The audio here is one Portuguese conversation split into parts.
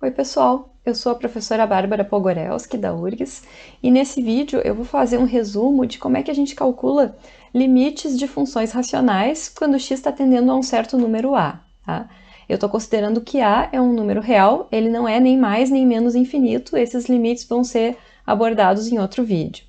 Oi pessoal, eu sou a professora Bárbara Pogorelski da URGS e nesse vídeo eu vou fazer um resumo de como é que a gente calcula limites de funções racionais quando x está tendendo a um certo número a. Tá? Eu estou considerando que a é um número real, ele não é nem mais nem menos infinito, esses limites vão ser abordados em outro vídeo.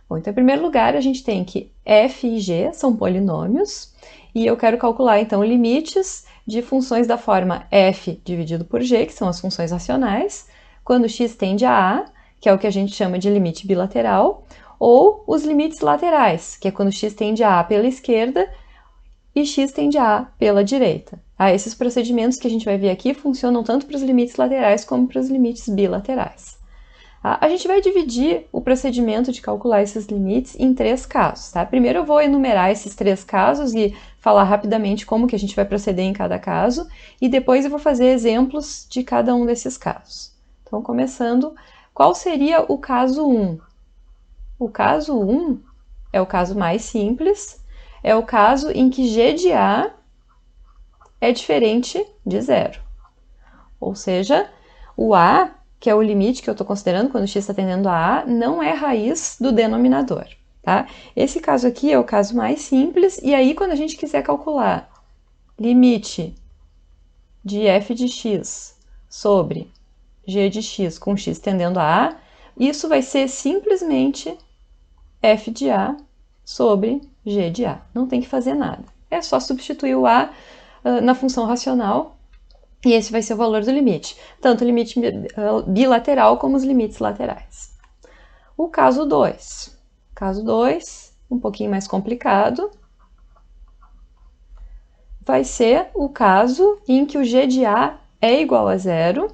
Bom, então em primeiro lugar a gente tem que f e g são polinômios e eu quero calcular então limites de funções da forma f dividido por g, que são as funções racionais, quando x tende a a, que é o que a gente chama de limite bilateral, ou os limites laterais, que é quando x tende a pela esquerda e x tende a pela direita. Esses procedimentos que a gente vai ver aqui funcionam tanto para os limites laterais como para os limites bilaterais. A gente vai dividir o procedimento de calcular esses limites em 3 casos. Tá? Primeiro eu vou enumerar esses 3 casos e falar rapidamente como que a gente vai proceder em cada caso, e depois eu vou fazer exemplos de cada um desses casos. Então, começando, qual seria o caso 1? O caso 1 é o caso mais simples, é o caso em que g de a é diferente de zero. Ou seja, o a, que é o limite que eu estou considerando quando x está tendendo a não é raiz do denominador. Tá? Esse caso aqui é o caso mais simples, e aí quando a gente quiser calcular limite de f de x sobre g de x com x tendendo a, isso vai ser simplesmente f de a sobre g de a. Não tem que fazer nada. É só substituir o a na função racional e esse vai ser o valor do limite, tanto o limite bilateral como os limites laterais. O caso 2. Caso 2, um pouquinho mais complicado, vai ser o caso em que o g de a é igual a zero,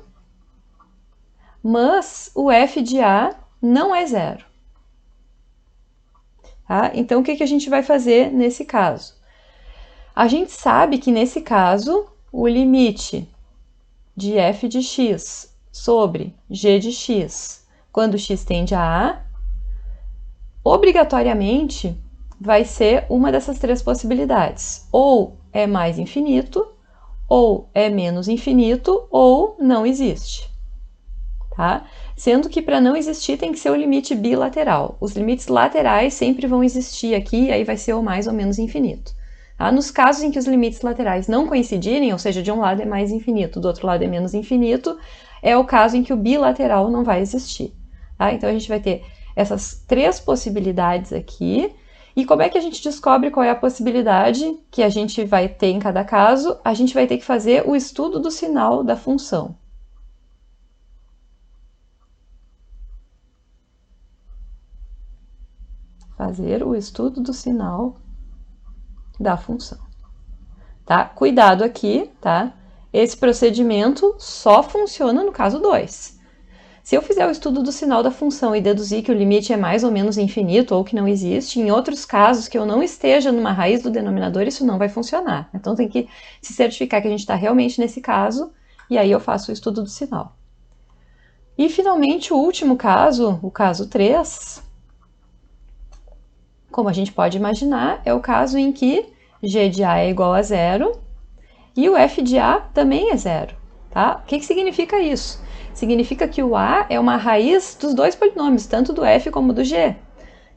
mas o f de a não é zero. Tá? Então, o que a gente vai fazer nesse caso? A gente sabe que nesse caso, o limite de f de x sobre g de x, quando x tende a a, obrigatoriamente vai ser uma dessas 3 possibilidades. Ou é mais infinito, ou é menos infinito, ou não existe. Tá? Sendo que para não existir tem que ser o limite bilateral. Os limites laterais sempre vão existir aqui, aí vai ser o mais ou menos infinito. Tá? Nos casos em que os limites laterais não coincidirem, ou seja, de um lado é mais infinito, do outro lado é menos infinito, é o caso em que o bilateral não vai existir. Tá? Então a gente vai ter essas 3 possibilidades aqui. E como é que a gente descobre qual é a possibilidade que a gente vai ter em cada caso? A gente vai ter que fazer o estudo do sinal da função. Fazer o estudo do sinal da função. Tá? Cuidado aqui, tá? Esse procedimento só funciona no caso 2. Se eu fizer o estudo do sinal da função e deduzir que o limite é mais ou menos infinito ou que não existe, em outros casos que eu não esteja numa raiz do denominador, isso não vai funcionar. Então tem que se certificar que a gente está realmente nesse caso, e aí eu faço o estudo do sinal. E finalmente o último caso, o caso 3, como a gente pode imaginar, é o caso em que g de a é igual a zero e o f de a também é zero. Tá? O que significa isso? Significa que o a é uma raiz dos 2 polinômios, tanto do f como do g.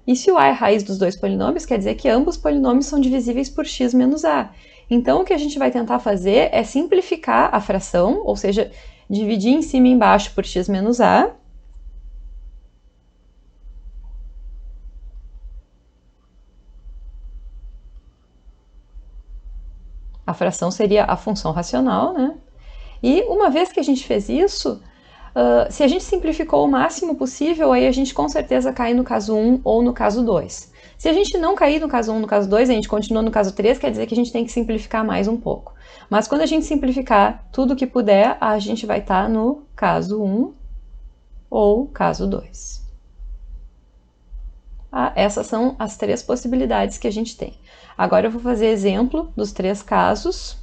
E se o a é raiz dos 2 polinômios, quer dizer que ambos polinômios são divisíveis por x menos a. Então, o que a gente vai tentar fazer é simplificar a fração, ou seja, dividir em cima e embaixo por x menos a. A fração seria a função racional, né? E uma vez que a gente fez isso, se a gente simplificou o máximo possível, aí a gente com certeza cai no caso 1 ou no caso 2. Se a gente não cair no caso 1 ou no caso 2, a gente continua no caso 3, quer dizer que a gente tem que simplificar mais um pouco. Mas quando a gente simplificar tudo que puder, a gente vai estar no caso 1 ou caso 2. Essas são as 3 possibilidades que a gente tem. Agora eu vou fazer exemplo dos 3 casos.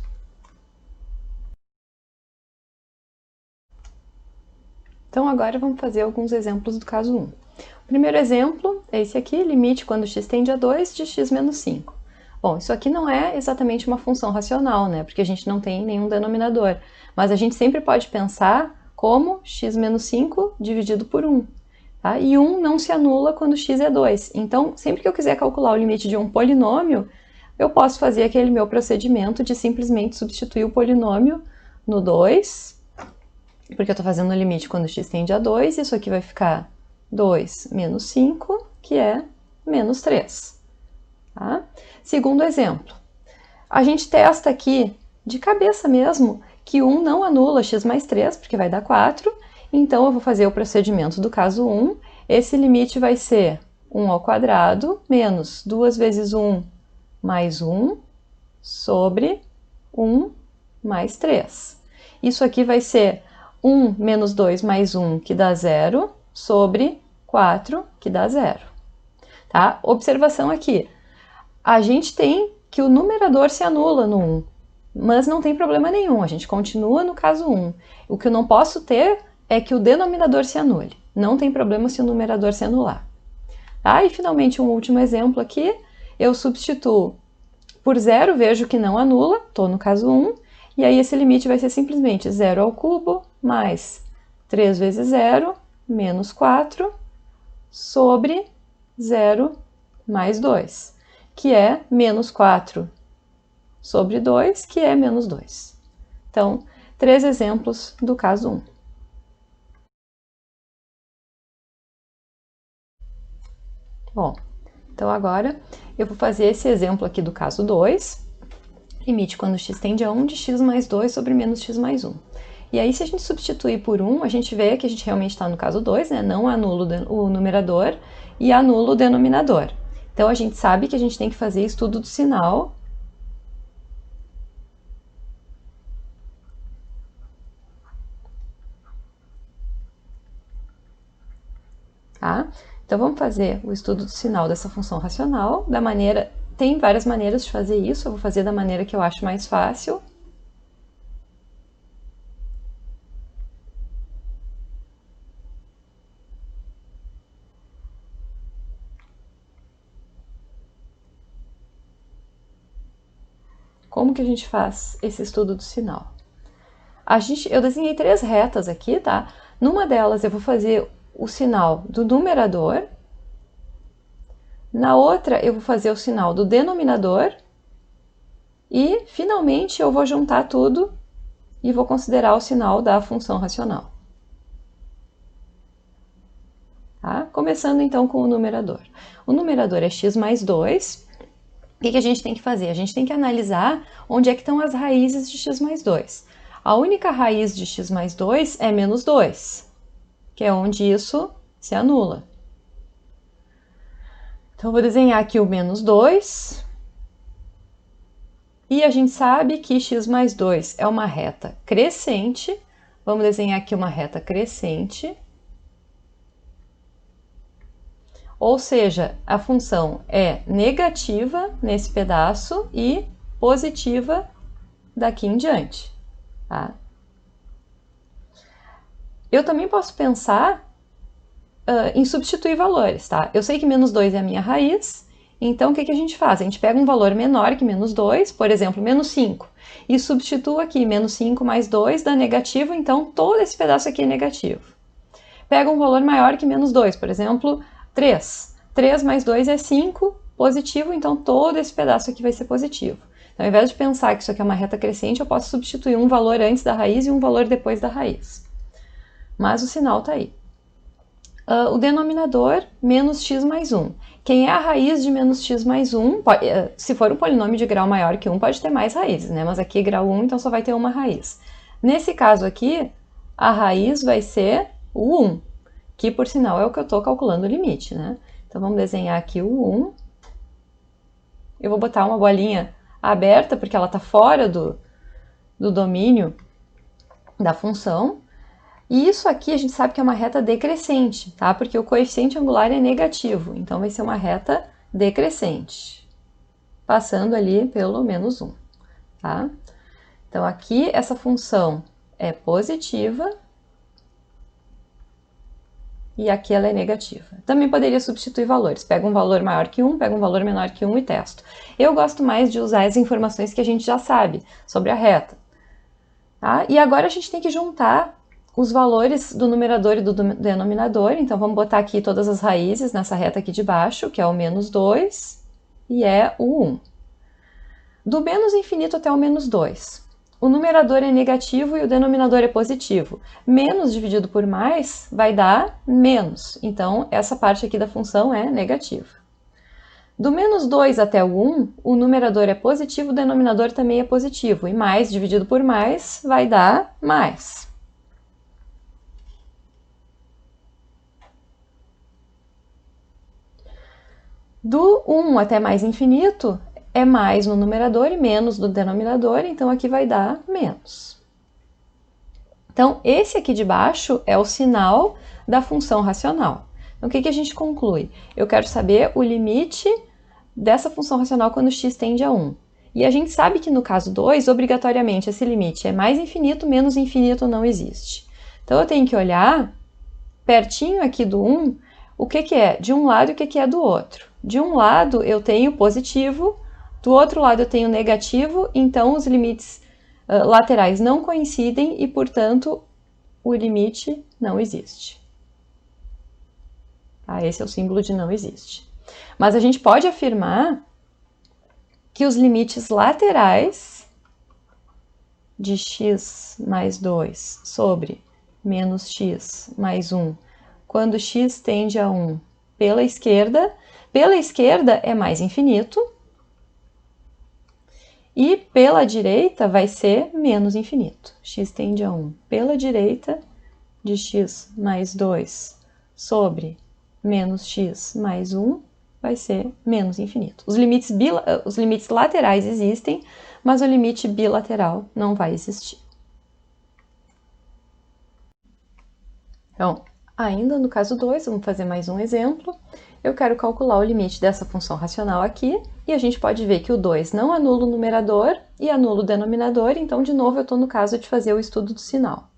Então agora vamos fazer alguns exemplos do caso 1. O primeiro exemplo é esse aqui, limite quando x tende a 2 de x menos 5. Bom, isso aqui não é exatamente uma função racional, né? Porque a gente não tem nenhum denominador. Mas a gente sempre pode pensar como x menos 5 dividido por 1. Tá? E 1 não se anula quando x é 2. Então, sempre que eu quiser calcular o limite de um polinômio, eu posso fazer aquele meu procedimento de simplesmente substituir o polinômio no 2, porque eu estou fazendo o limite quando x tende a 2, isso aqui vai ficar 2 menos 5, que é menos 3. Tá? Segundo exemplo, a gente testa aqui, de cabeça mesmo, que 1 não anula x mais 3, porque vai dar 4, então eu vou fazer o procedimento do caso 1, esse limite vai ser 1 ao quadrado menos 2 vezes 1 mais 1 sobre 1 mais 3. Isso aqui vai ser 1 menos 2 mais 1, que dá 0, sobre 4, que dá 0. Tá? Observação aqui, a gente tem que o numerador se anula no 1, mas não tem problema nenhum, a gente continua no caso 1. O que eu não posso ter é que o denominador se anule, não tem problema se o numerador se anular. Tá? E finalmente um último exemplo aqui, eu substituo por 0, vejo que não anula, estou no caso 1, e aí esse limite vai ser simplesmente 0 ao cubo mais 3 vezes 0 menos 4 sobre 0 mais 2, que é menos 4 sobre 2, que é menos 2. Então, 3 exemplos do caso 1. Bom, então agora eu vou fazer esse exemplo aqui do caso 2, limite quando x tende a 1 de x mais 2 sobre menos x mais 1. E aí, se a gente substituir por 1, a gente vê que a gente realmente está no caso 2, né? Não anula o numerador e anula o denominador. Então, a gente sabe que a gente tem que fazer estudo do sinal. Tá? Então, vamos fazer o estudo do sinal dessa função racional da maneira... Tem várias maneiras de fazer isso, eu vou fazer da maneira que eu acho mais fácil. Como que a gente faz esse estudo do sinal? Eu desenhei 3 retas aqui, tá? Numa delas eu vou fazer o sinal do numerador, na outra eu vou fazer o sinal do denominador e, finalmente, eu vou juntar tudo e vou considerar o sinal da função racional. Tá? Começando então com o numerador. O numerador é x mais 2. O que a gente tem que fazer? A gente tem que analisar onde é que estão as raízes de x mais 2. A única raiz de x mais 2 é menos 2, que é onde isso se anula. Então, eu vou desenhar aqui o menos 2. E a gente sabe que x mais 2 é uma reta crescente. Vamos desenhar aqui uma reta crescente. Ou seja, a função é negativa nesse pedaço e positiva daqui em diante. Tá? Eu também posso pensar em substituir valores. Tá? Eu sei que menos 2 é a minha raiz, então o que a gente faz? A gente pega um valor menor que menos 2, por exemplo, menos 5, e substitua aqui menos 5 mais 2 dá negativo, então todo esse pedaço aqui é negativo. Pega um valor maior que menos 2, por exemplo, 3. 3 mais 2 é 5, positivo, então todo esse pedaço aqui vai ser positivo. Então, ao invés de pensar que isso aqui é uma reta crescente, eu posso substituir um valor antes da raiz e um valor depois da raiz. Mas o sinal está aí. O denominador, menos x mais 1. Quem é a raiz de menos x mais 1, se for um polinômio de grau maior que 1, pode ter mais raízes, né? Mas aqui é grau 1, então só vai ter uma raiz. Nesse caso aqui, a raiz vai ser o 1, que por sinal é o que eu estou calculando o limite, né? Então vamos desenhar aqui o 1. Eu vou botar uma bolinha aberta, porque ela está fora do domínio da função. E isso aqui a gente sabe que é uma reta decrescente, tá? Porque o coeficiente angular é negativo, então vai ser uma reta decrescente, passando ali pelo menos 1, tá? Então aqui essa função é positiva e aqui ela é negativa. Também poderia substituir valores, pega um valor maior que 1, pega um valor menor que 1 e testo. Eu gosto mais de usar as informações que a gente já sabe sobre a reta, tá? E agora a gente tem que juntar os valores do numerador e do denominador. Então, vamos botar aqui todas as raízes nessa reta aqui de baixo, que é o menos 2 e é o 1. Do menos infinito até o menos 2. O numerador é negativo e o denominador é positivo. Menos dividido por mais vai dar menos. Então, essa parte aqui da função é negativa. Do menos 2 até o 1, o numerador é positivo, o denominador também é positivo. E mais dividido por mais vai dar mais. Do 1 até mais infinito, é mais no numerador e menos no denominador, então aqui vai dar menos. Então, esse aqui de baixo é o sinal da função racional. Então, o que a gente conclui? Eu quero saber o limite dessa função racional quando x tende a 1. E a gente sabe que no caso 2, obrigatoriamente, esse limite é mais infinito, menos infinito não existe. Então, eu tenho que olhar pertinho aqui do 1, o que é de um lado e o que é do outro. De um lado, eu tenho positivo, do outro lado eu tenho negativo, então os limites laterais não coincidem e, portanto, o limite não existe. Tá? Esse é o símbolo de não existe. Mas a gente pode afirmar que os limites laterais de x mais 2 sobre menos x mais 1, quando x tende a 1 pela esquerda é mais infinito, e pela direita vai ser menos infinito. X tende a 1 pela direita de x mais 2 sobre menos x mais 1 vai ser menos infinito. Os limites laterais existem, mas o limite bilateral não vai existir. Então, ainda no caso 2, vamos fazer mais um exemplo. Eu quero calcular o limite dessa função racional aqui, e a gente pode ver que o 2 não anula o numerador e anula o denominador, então, de novo, eu estou no caso de fazer o estudo do sinal.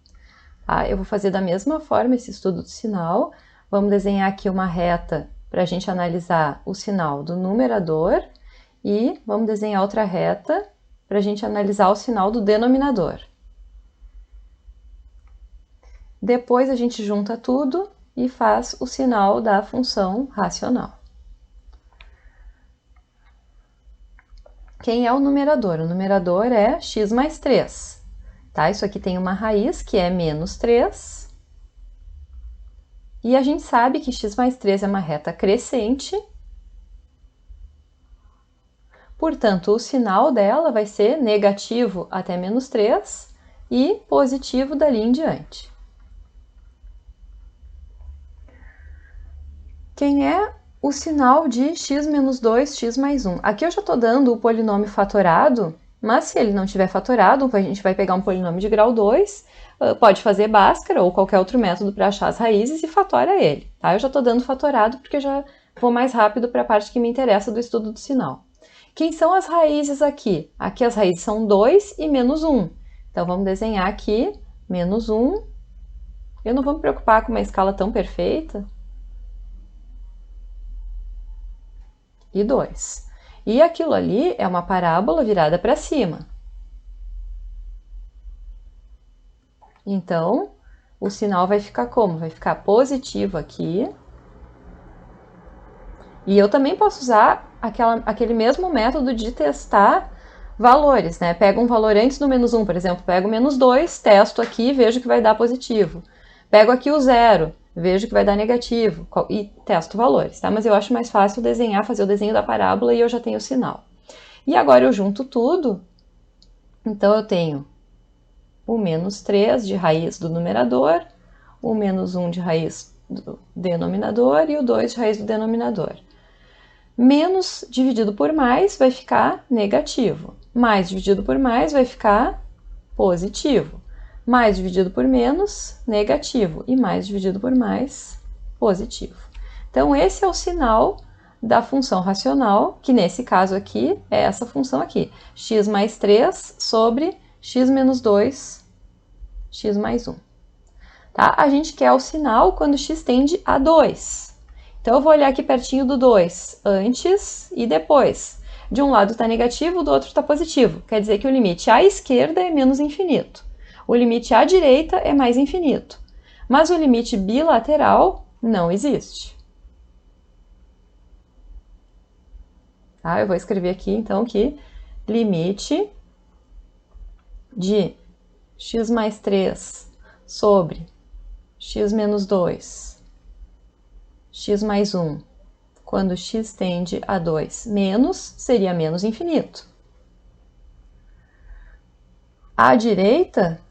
Eu vou fazer da mesma forma esse estudo do sinal. Vamos desenhar aqui uma reta para a gente analisar o sinal do numerador, e vamos desenhar outra reta para a gente analisar o sinal do denominador. Depois a gente junta tudo e faz o sinal da função racional. Quem é o numerador? O numerador é x mais 3. Tá? Isso aqui tem uma raiz que é menos 3. E a gente sabe que x mais 3 é uma reta crescente. Portanto, o sinal dela vai ser negativo até menos 3 e positivo dali em diante. Quem é o sinal de x menos 2, x mais 1? Aqui eu já estou dando o polinômio fatorado, mas se ele não tiver fatorado, a gente vai pegar um polinômio de grau 2, pode fazer Bhaskara ou qualquer outro método para achar as raízes e fatora ele. Tá? Eu já estou dando fatorado porque eu já vou mais rápido para a parte que me interessa do estudo do sinal. Quem são as raízes aqui? Aqui as raízes são 2 e menos 1. Então vamos desenhar aqui menos 1. Eu não vou me preocupar com uma escala tão perfeita. E 2. E aquilo ali é uma parábola virada para cima. Então, o sinal vai ficar como? Vai ficar positivo aqui. E eu também posso usar aquele mesmo método de testar valores, né? Pego um valor antes do menos 1, por exemplo, pego o menos 2, testo aqui e vejo que vai dar positivo. Pego aqui o 0. Vejo que vai dar negativo e testo valores, tá? Mas eu acho mais fácil desenhar, fazer o desenho da parábola e eu já tenho o sinal. E agora eu junto tudo, então eu tenho o menos 3 de raiz do numerador, o menos 1 de raiz do denominador e o 2 de raiz do denominador. Menos dividido por mais vai ficar negativo, mais dividido por mais vai ficar positivo. Mais dividido por menos, negativo. E mais dividido por mais, positivo. Então, esse é o sinal da função racional, que nesse caso aqui é essa função aqui. X mais 3 sobre x menos 2, x mais 1. Tá? A gente quer o sinal quando x tende a 2. Então, eu vou olhar aqui pertinho do 2, antes e depois. De um lado está negativo, do outro está positivo. Quer dizer que o limite à esquerda é menos infinito. O limite à direita é mais infinito, mas o limite bilateral não existe. Tá? Eu vou escrever aqui, então, que limite de x mais 3 sobre x menos 2, x mais 1, quando x tende a 2 menos, seria menos infinito. À direita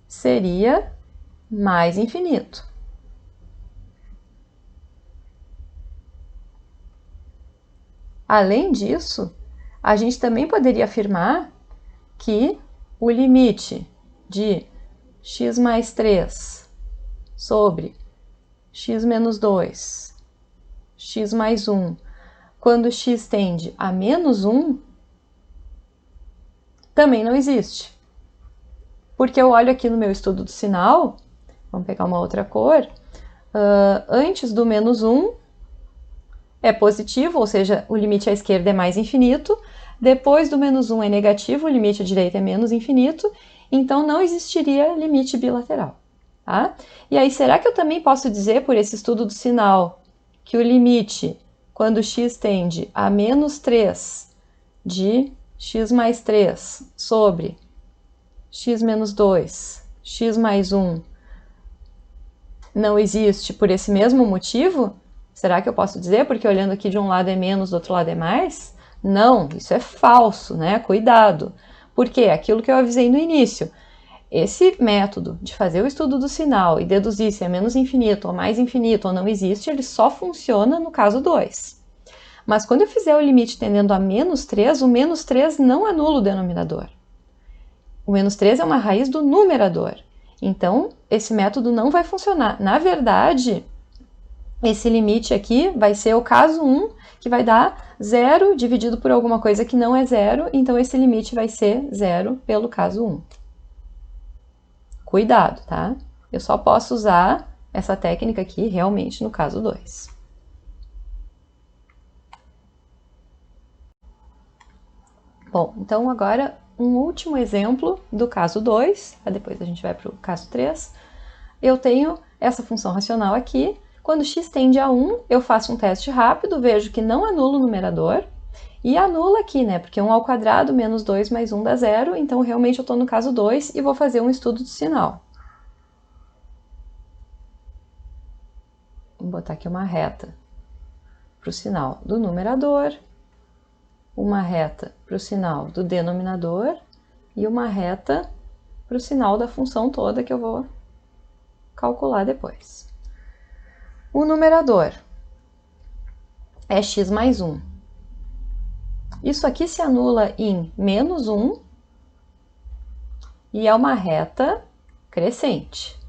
seria mais infinito. Além disso, a gente também poderia afirmar que o limite de x mais 3 sobre x menos 2, x mais 1, quando x tende a menos 1, também não existe. Porque eu olho aqui no meu estudo do sinal, vamos pegar uma outra cor, antes do menos 1 é positivo, ou seja, o limite à esquerda é mais infinito, depois do menos 1 é negativo, o limite à direita é menos infinito, então não existiria limite bilateral. Tá? E aí, será que eu também posso dizer, por esse estudo do sinal, que o limite, quando x tende a menos 3 de x mais 3 sobre x menos 2, x mais 1, não existe por esse mesmo motivo? Será que eu posso dizer? Porque olhando aqui de um lado é menos, do outro lado é mais? Não, isso é falso, né? Cuidado. Por quê? Aquilo que eu avisei no início. Esse método de fazer o estudo do sinal e deduzir se é menos infinito ou mais infinito ou não existe, ele só funciona no caso 2. Mas quando eu fizer o limite tendendo a menos 3, o menos 3 não anula o denominador. O menos 3 é uma raiz do numerador. Então, esse método não vai funcionar. Na verdade, esse limite aqui vai ser o caso 1, que vai dar 0 dividido por alguma coisa que não é 0, então esse limite vai ser 0 pelo caso 1. Cuidado, tá? Eu só posso usar essa técnica aqui realmente no caso 2. Bom, então agora um último exemplo do caso 2, depois a gente vai para o caso 3. Eu tenho essa função racional aqui. Quando x tende a 1, eu faço um teste rápido, vejo que não anula o numerador, e anula aqui, né? Porque 1 ao quadrado menos 2 mais 1 dá 0, então realmente eu estou no caso 2 e vou fazer um estudo do sinal. Vou botar aqui uma reta para o sinal do numerador, uma reta para o sinal do denominador e uma reta para o sinal da função toda que eu vou calcular depois. O numerador é x mais 1. Isso aqui se anula em menos 1 e é uma reta crescente.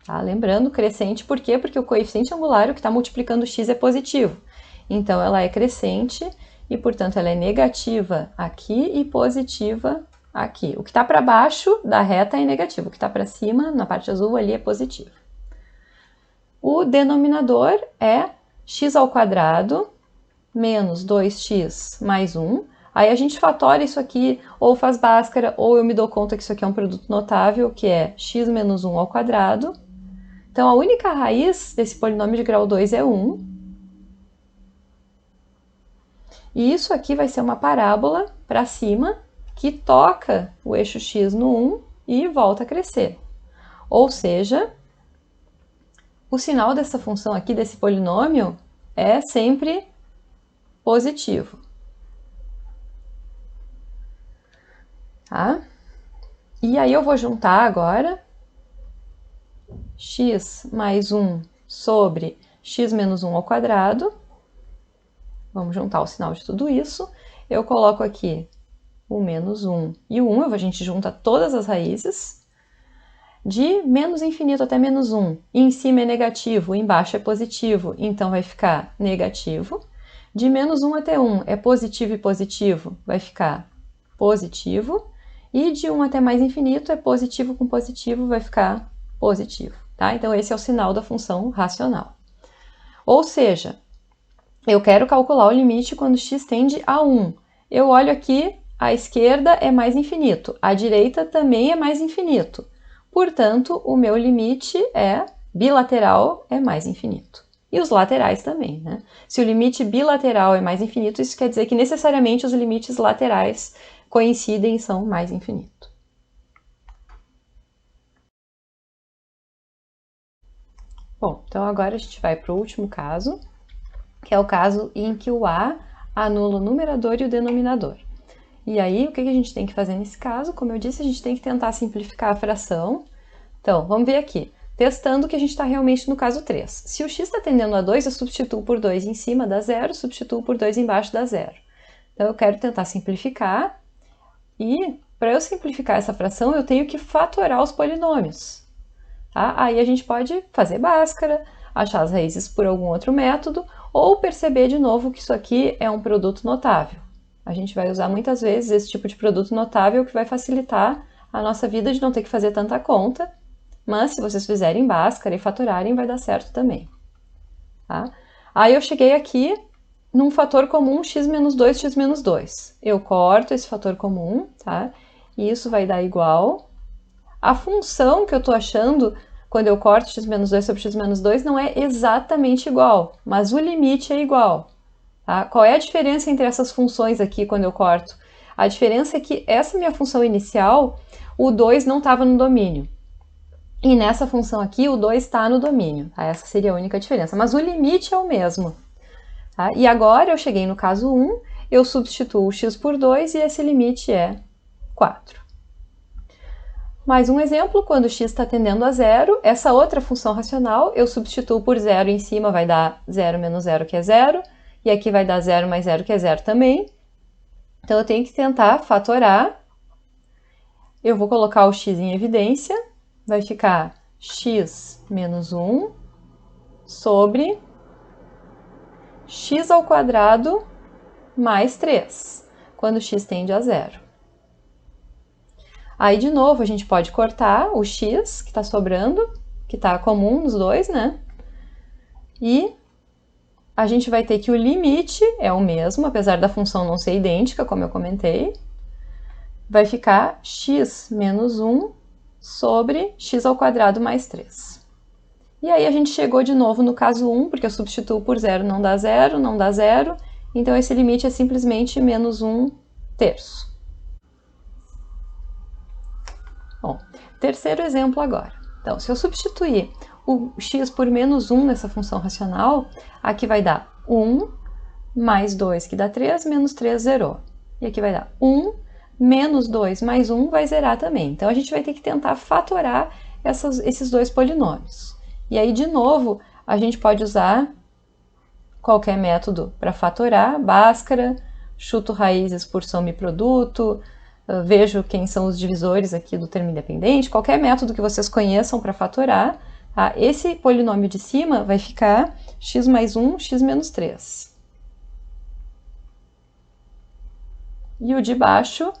Tá? Lembrando, crescente por quê? Porque o coeficiente angular, o que está multiplicando x, é positivo. Então, ela é crescente e, portanto, ela é negativa aqui e positiva aqui. O que está para baixo da reta é negativo, o que está para cima, na parte azul, ali é positivo. O denominador é x ao quadrado menos 2x mais 1. Aí a gente fatora isso aqui, ou faz Bhaskara, ou eu me dou conta que isso aqui é um produto notável, que é x menos 1 ao quadrado. Então, a única raiz desse polinômio de grau 2 é 1. E isso aqui vai ser uma parábola para cima, que toca o eixo x no 1 e volta a crescer. Ou seja, o sinal dessa função aqui, desse polinômio, é sempre positivo. Tá? E aí eu vou juntar agora x mais 1 sobre x menos 1 ao quadrado. Vamos juntar o sinal de tudo isso. Eu coloco aqui o menos 1 e o 1, a gente junta todas as raízes. De menos infinito até menos 1, em cima é negativo, embaixo é positivo, então vai ficar negativo. De menos 1 até 1 é positivo e positivo, vai ficar positivo. E de 1 até mais infinito é positivo com positivo, vai ficar positivo. Tá? Então, esse é o sinal da função racional. Ou seja, eu quero calcular o limite quando x tende a 1. Eu olho aqui à esquerda é mais infinito, à direita também é mais infinito. Portanto, o meu limite é bilateral é mais infinito. E os laterais também, né? Se o limite bilateral é mais infinito, isso quer dizer que necessariamente os limites laterais coincidem e são mais infinitos. Bom, então agora a gente vai para o último caso, que é o caso em que o A anula o numerador e o denominador. E aí, o que a gente tem que fazer nesse caso? Como eu disse, a gente tem que tentar simplificar a fração. Então, vamos ver aqui. Testando que a gente está realmente no caso 3. Se o x está tendendo a 2, eu substituo por 2 em cima dá zero, substituo por 2 embaixo dá zero. Então, eu quero tentar simplificar. E, para eu simplificar essa fração, eu tenho que fatorar os polinômios. Tá? Aí a gente pode fazer Bhaskara, achar as raízes por algum outro método, ou perceber de novo que isso aqui é um produto notável. A gente vai usar muitas vezes esse tipo de produto notável que vai facilitar a nossa vida de não ter que fazer tanta conta, mas se vocês fizerem Bhaskara e fatorarem, vai dar certo também. Tá? Aí eu cheguei aqui num fator comum x menos 2, x menos 2. Eu corto esse fator comum, tá? E isso vai dar igual. A função que eu estou achando quando eu corto x menos 2 sobre x menos 2 não é exatamente igual, mas o limite é igual. Tá? Qual é a diferença entre essas funções aqui quando eu corto? A diferença é que essa minha função inicial, o 2 não estava no domínio. E nessa função aqui, o 2 está no domínio. Tá? Essa seria a única diferença, mas o limite é o mesmo. Tá? E agora eu cheguei no caso 1, eu substituo o x por 2 e esse limite é 4. Mais um exemplo, quando x está tendendo a zero, essa outra função racional eu substituo por zero em cima, vai dar 0 menos 0, que é 0, e aqui vai dar 0 mais 0, que é 0 também. Então eu tenho que tentar fatorar. Eu vou colocar o x em evidência, vai ficar x menos 1 sobre x ao quadrado mais 3, quando x tende a zero. Aí, de novo, a gente pode cortar o x que está sobrando, que está comum nos dois, né? E a gente vai ter que o limite é o mesmo, apesar da função não ser idêntica, como eu comentei. Vai ficar x menos 1 sobre x ao quadrado mais 3. E aí a gente chegou de novo no caso 1, porque eu substituo por 0, não dá 0, não dá 0. Então, esse limite é simplesmente menos 1 terço. Bom, terceiro exemplo agora. Então, se eu substituir o x por menos 1 nessa função racional, aqui vai dar 1 mais 2, que dá 3, menos 3 zerou. E aqui vai dar 1 menos 2 mais 1 vai zerar também. Então, a gente vai ter que tentar fatorar esses dois polinômios. E aí, de novo, a gente pode usar qualquer método para fatorar, Bhaskara, chuto raízes por soma e produto, vejo quem são os divisores aqui do termo independente, qualquer método que vocês conheçam para fatorar, tá? Esse polinômio de cima vai ficar x mais 1, x menos 3. E o de baixo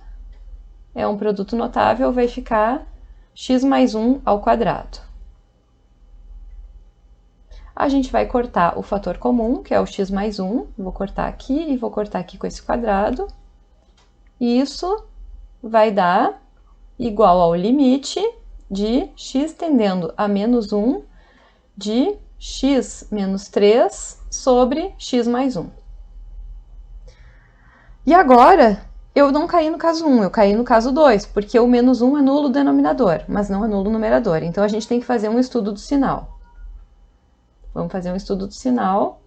é um produto notável, vai ficar x mais 1 ao quadrado. A gente vai cortar o fator comum, que é o x mais 1, vou cortar aqui e vou cortar aqui com esse quadrado. E isso vai dar igual ao limite de x tendendo a menos 1 de x menos 3 sobre x mais 1. E agora, eu não caí no caso 1, eu caí no caso 2, porque o menos 1 anula o denominador, mas não anula o numerador. Então, a gente tem que fazer um estudo do sinal. Vamos fazer um estudo do sinal.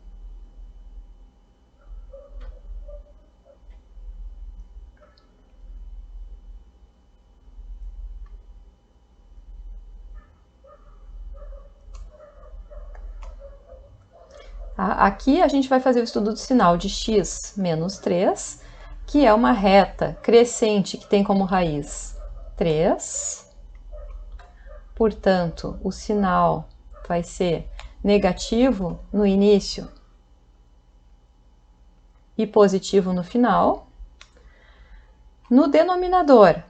Tá? Aqui a gente vai fazer o estudo do sinal de x menos 3, que é uma reta crescente que tem como raiz 3. Portanto, o sinal vai ser negativo no início e positivo no final. No denominador,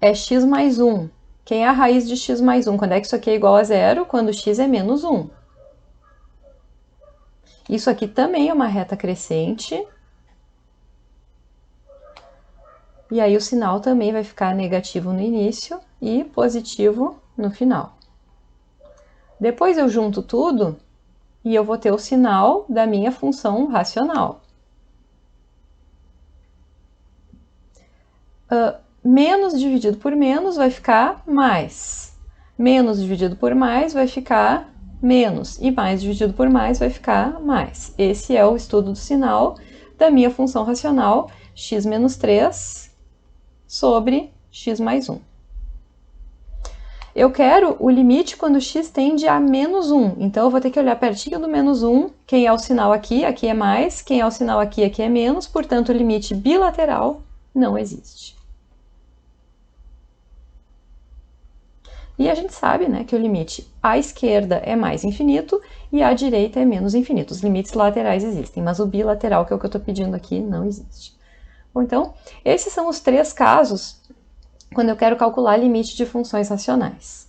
é x mais 1. Quem é a raiz de x mais 1? Quando é que isso aqui é igual a zero? Quando x é menos 1. Isso aqui também é uma reta crescente. E aí o sinal também vai ficar negativo no início e positivo no final. Depois eu junto tudo e eu vou ter o sinal da minha função racional. Menos dividido por menos vai ficar mais. Menos dividido por mais vai ficar menos. E mais dividido por mais vai ficar mais. Esse é o estudo do sinal da minha função racional x menos 3 sobre x mais 1. Eu quero o limite quando x tende a menos 1. Então, eu vou ter que olhar pertinho do menos 1. Quem é o sinal aqui? Aqui é mais. Quem é o sinal aqui? Aqui é menos. Portanto, o limite bilateral não existe. E a gente sabe, né, que o limite à esquerda é mais infinito e à direita é menos infinito. Os limites laterais existem, mas o bilateral, que é o que eu estou pedindo aqui, não existe. Bom, então, esses são os 3 casos quando eu quero calcular limite de funções racionais.